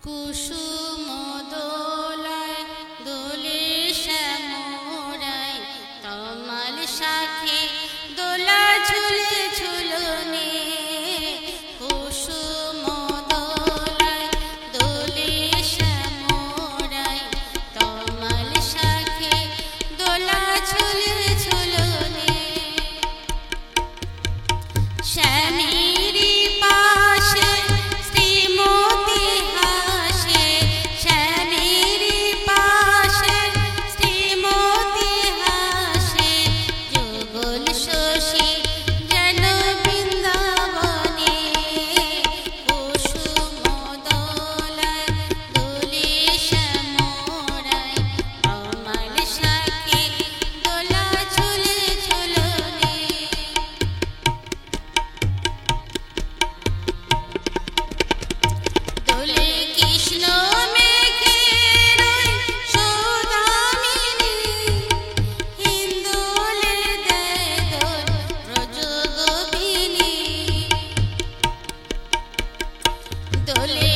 কুসুম দোলায় দোলে শ্যামরায় তমাল শাখে দোলা ঝুলে ঝুলনে। কুসুম দোলায় দোলে শ্যামরায় তমাল শাখে দোলা ঝুলে ঝুলনে। শ্যামেরই পাশে শ্রীমতী হাসে, শ্যামেরই পাশে শ্রীমতী হাসে, যুগল শশী যেন বৃন্দাবনে। কুসুম দোলায় দোলে শ্যামরায় তমাল শাখে দোলা ঝুলে ঝুলনে। দোলে কৃষ্ণ মেঘের সৌদামিনী, হিন্দোলে দেয় দোল ব্রজগোপিনী। দোলে